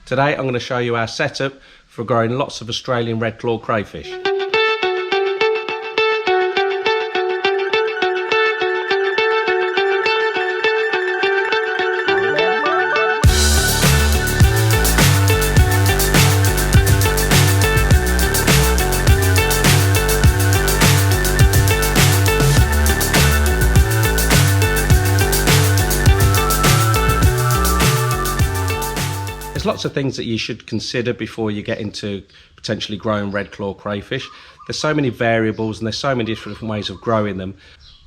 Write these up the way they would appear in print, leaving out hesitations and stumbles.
Today I'm going to show you our setup for growing lots of Australian red claw crayfish. There's lots of things that you should consider before you get into potentially growing red claw crayfish. There's so many variables and there's so many different ways of growing them.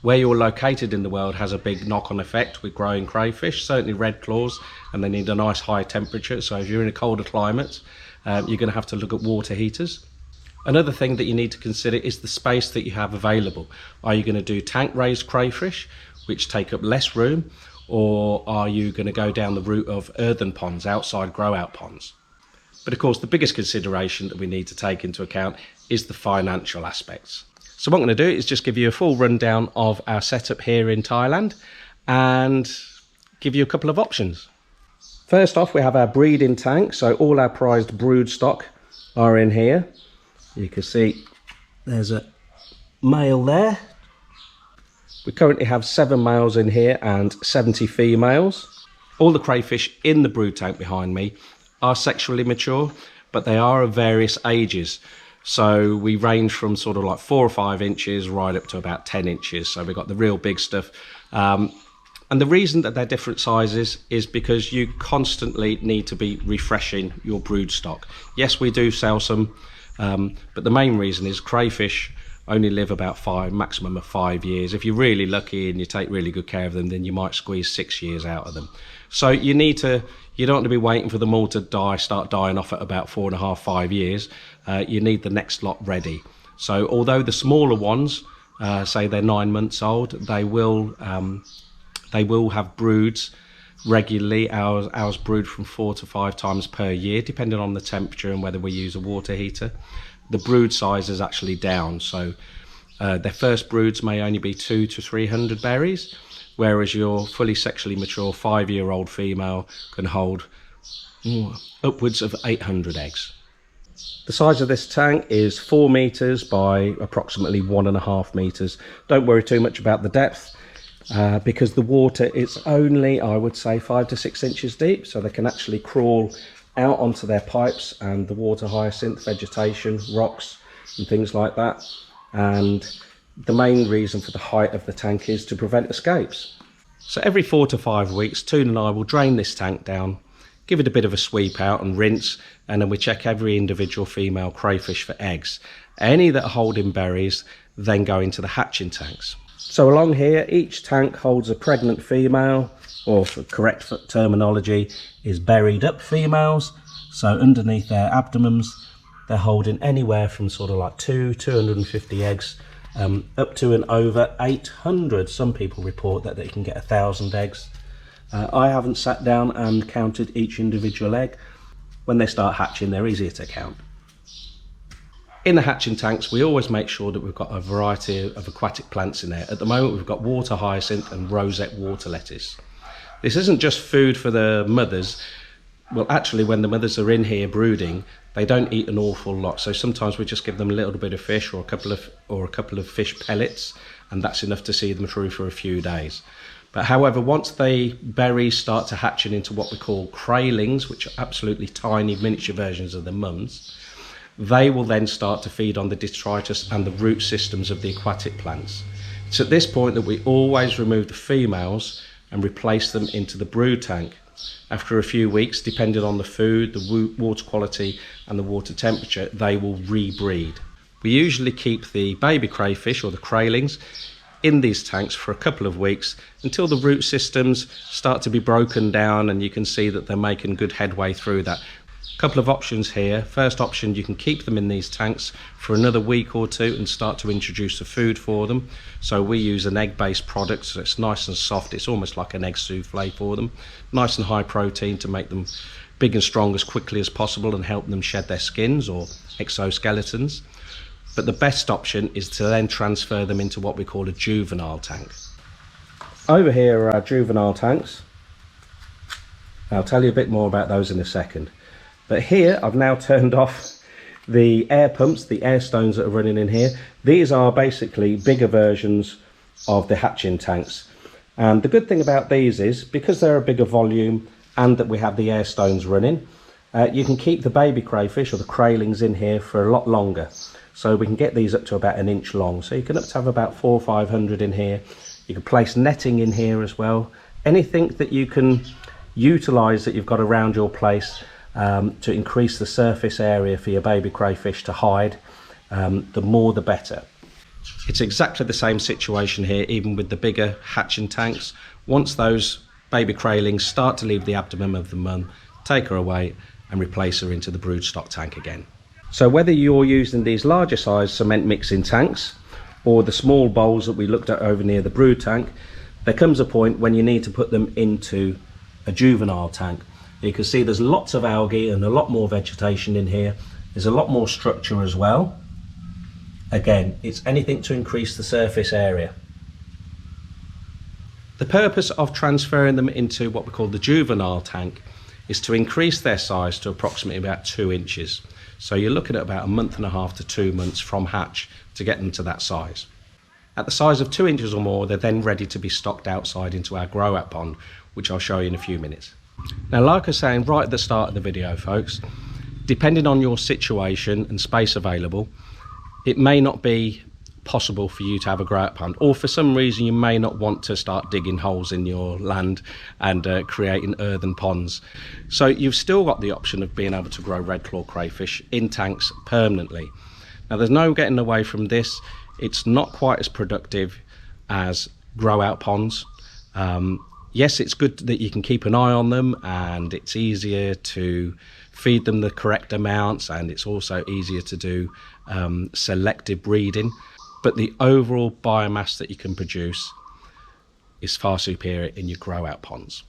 Where you're located in the world has a big knock-on effect with growing crayfish, certainly red claws, and they need a nice high temperature. So if you're in a colder climate, you're going to have to look at water heaters. Another thing that you need to consider is the space that you have available. Are you going to do tank raised crayfish, which take up less room? Or are you going to go down the route of earthen ponds, outside grow-out ponds? But of course, the biggest consideration that we need to take into account is the financial aspects. So what I'm going to do is just give you a full rundown of our setup here in Thailand and give you a couple of options. First off, we have our breeding tank. So all our prized brood stock are in here. You can see there's a male there. We currently have 7 males in here and 70 females. All the crayfish in the brood tank behind me are sexually mature, but they are of various ages. So we range from sort of like 4 or 5 inches right up to about 10 inches. So we've got the real big stuff. And the reason that they're different sizes is because you constantly need to be refreshing your brood stock. Yes, we do sell some, but the main reason is crayfish only live about maximum of 5 years. If you're really lucky and you take really good care of them, then you might squeeze 6 years out of them. So you don't want to be waiting for them all to start dying off at about 4.5, 5 years. You need the next lot ready. So although the smaller ones, say they're 9 months old, they will have broods regularly. Ours brood from 4 to 5 times per year, depending on the temperature and whether we use a water heater. The brood size is actually down, so their first broods may only be 200 to 300 berries, whereas your fully sexually mature 5-year-old female can hold upwards of 800 eggs. The size of this tank is 4 meters by approximately 1.5 meters. Don't worry too much about the depth because the water is only, I would say, 5 to 6 inches deep, so they can actually crawl out onto their pipes and the water hyacinth vegetation, rocks and things like that. And the main reason for the height of the tank is to prevent escapes. So every 4 to 5 weeks, Toon and I will drain this tank down, give it a bit of a sweep out and rinse, and then we check every individual female crayfish for eggs. Any that are holding berries then go into the hatching tanks. So along here, each tank holds a pregnant female, or for correct terminology is buried up females. So underneath their abdomens, they're holding anywhere from sort of like 250 eggs up to and over 800. Some people report that they can get 1,000 eggs. I haven't sat down and counted each individual egg. When they start hatching, they're easier to count. In the hatching tanks, we always make sure that we've got a variety of aquatic plants in there. At the moment, we've got water hyacinth and rosette water lettuce. This isn't just food for the mothers. Well, actually, when the mothers are in here brooding, they don't eat an awful lot. So sometimes we just give them a little bit of fish or a couple of fish pellets, and that's enough to see them through for a few days. But however, once the berries start to hatching into what we call craylings, which are absolutely tiny miniature versions of the mums, they will then start to feed on the detritus and the root systems of the aquatic plants. It's at this point that we always remove the females and replace them into the brood tank. After a few weeks, depending on the food, the water quality and the water temperature, they will rebreed. We usually keep the baby crayfish or the craylings in these tanks for a couple of weeks until the root systems start to be broken down and you can see that they're making good headway through that. Couple of options here. First option, you can keep them in these tanks for another week or two and start to introduce the food for them. So we use an egg-based product, so it's nice and soft. It's almost like an egg souffle for them. Nice and high protein to make them big and strong as quickly as possible and help them shed their skins or exoskeletons. But the best option is to then transfer them into what we call a juvenile tank. Over here are our juvenile tanks. I'll tell you a bit more about those in a second. But here I've now turned off the air pumps, the air stones that are running in here. These are basically bigger versions of the hatching tanks. And the good thing about these is, because they're a bigger volume and that we have the air stones running, you can keep the baby crayfish or the craylings in here for a lot longer. So we can get these up to about 1 inch long. So you can up to have about 400 or 500 in here. You can place netting in here as well. Anything that you can utilise that you've got around your place to increase the surface area for your baby crayfish to hide, the more the better. It's exactly the same situation here, even with the bigger hatching tanks. Once those baby craylings start to leave the abdomen of the mum, take her away and replace her into the broodstock tank again. So whether you're using these larger size cement mixing tanks or the small bowls that we looked at over near the brood tank, there comes a point when you need to put them into a juvenile tank. You can see there's lots of algae and a lot more vegetation in here. There's a lot more structure as well. Again, it's anything to increase the surface area. The purpose of transferring them into what we call the juvenile tank is to increase their size to approximately about 2 inches. So you're looking at about 1.5 months to 2 months from hatch to get them to that size. At the size of 2 inches or more, they're then ready to be stocked outside into our growout pond, which I'll show you in a few minutes. Now, like I was saying right at the start of the video, folks, depending on your situation and space available, it may not be possible for you to have a growout pond, or for some reason you may not want to start digging holes in your land and creating earthen ponds. So you've still got the option of being able to grow red claw crayfish in tanks permanently. Now, there's no getting away from this. It's not quite as productive as growout ponds. Yes, it's good that you can keep an eye on them, and it's easier to feed them the correct amounts, and it's also easier to do selective breeding, but the overall biomass that you can produce is far superior in your growout ponds.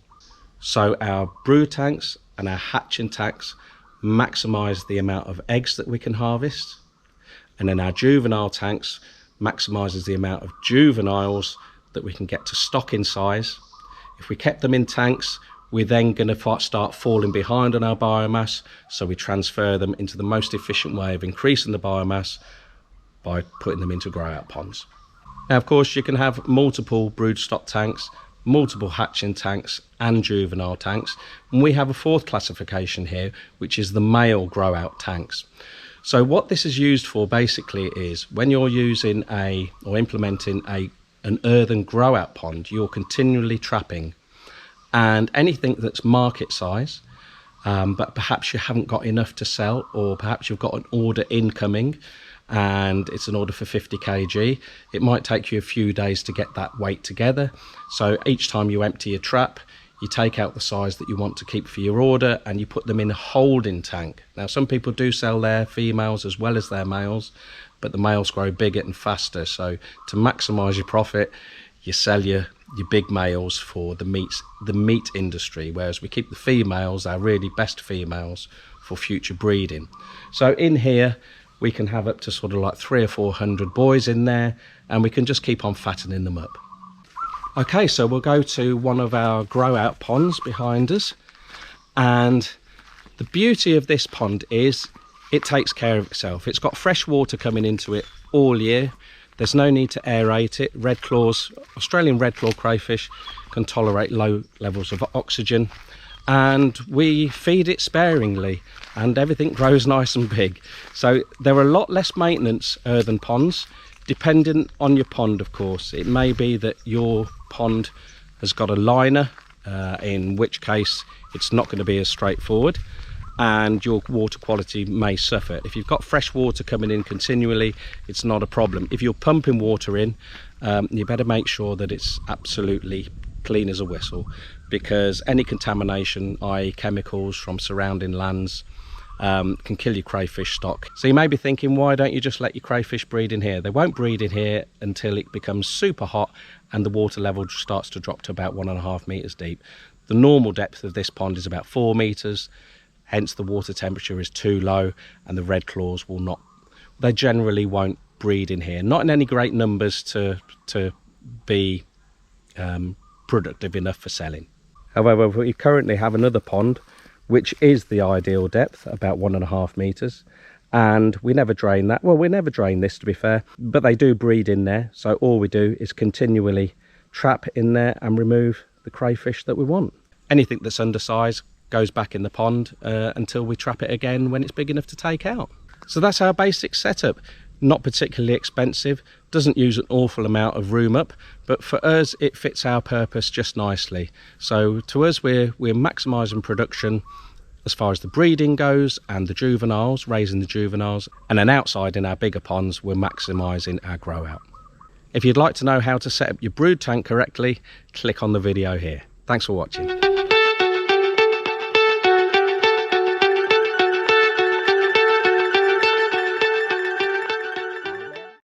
So our brood tanks and our hatching tanks maximize the amount of eggs that we can harvest, and then our juvenile tanks maximizes the amount of juveniles that we can get to stock in size. If we kept them in tanks, we're then going to start falling behind on our biomass, so we transfer them into the most efficient way of increasing the biomass by putting them into growout ponds. Now, of course, you can have multiple broodstock tanks, multiple hatching tanks and juvenile tanks, and we have a fourth classification here, which is the male growout tanks. So what this is used for basically is when you're using or implementing an earthen growout pond, you're continually trapping, and anything that's market size, but perhaps you haven't got enough to sell, or perhaps you've got an order incoming and it's an order for 50 kg, it might take you a few days to get that weight together. So each time you empty your trap, you take out the size that you want to keep for your order and you put them in a holding tank. Now, some people do sell their females as well as their males, but the males grow bigger and faster. So to maximize your profit, you sell your big males for the meat industry, whereas we keep the females, our really best females, for future breeding. So in here we can have up to sort of like 300 or 400 boys in there, and we can just keep on fattening them up. Okay, so we'll go to one of our growout ponds behind us, and the beauty of this pond is it takes care of itself. It's got fresh water coming into it all year. There's no need to aerate it. Red claws, Australian red claw crayfish can tolerate low levels of oxygen, and we feed it sparingly and everything grows nice and big. So there are a lot less maintenance earthen ponds, depending on your pond, of course. It may be that your pond has got a liner, in which case it's not going to be as straightforward, and your water quality may suffer. If you've got fresh water coming in continually, it's not a problem. If you're pumping water in, you better make sure that it's absolutely clean as a whistle, because any contamination, i.e. chemicals from surrounding lands, can kill your crayfish stock. So you may be thinking, why don't you just let your crayfish breed in here? They won't breed in here until it becomes super hot and the water level starts to drop to about 1.5 meters deep. The normal depth of this pond is about 4 meters, hence the water temperature is too low, and the red claws they generally won't breed in here, not in any great numbers to be productive enough for selling. However, we currently have another pond which is the ideal depth, about 1.5 meters. And we never drain that. Well, we never drain this, to be fair, but they do breed in there. So all we do is continually trap in there and remove the crayfish that we want. Anything that's undersized goes back in the pond until we trap it again when it's big enough to take out. So that's our basic setup. Not particularly expensive, doesn't use an awful amount of room up, but for us it fits our purpose just nicely. So to us, we're maximising production as far as the breeding goes and the juveniles, raising the juveniles, and then outside in our bigger ponds we're maximising our grow out. If you'd like to know how to set up your brood tank correctly, click on the video here. Thanks for watching.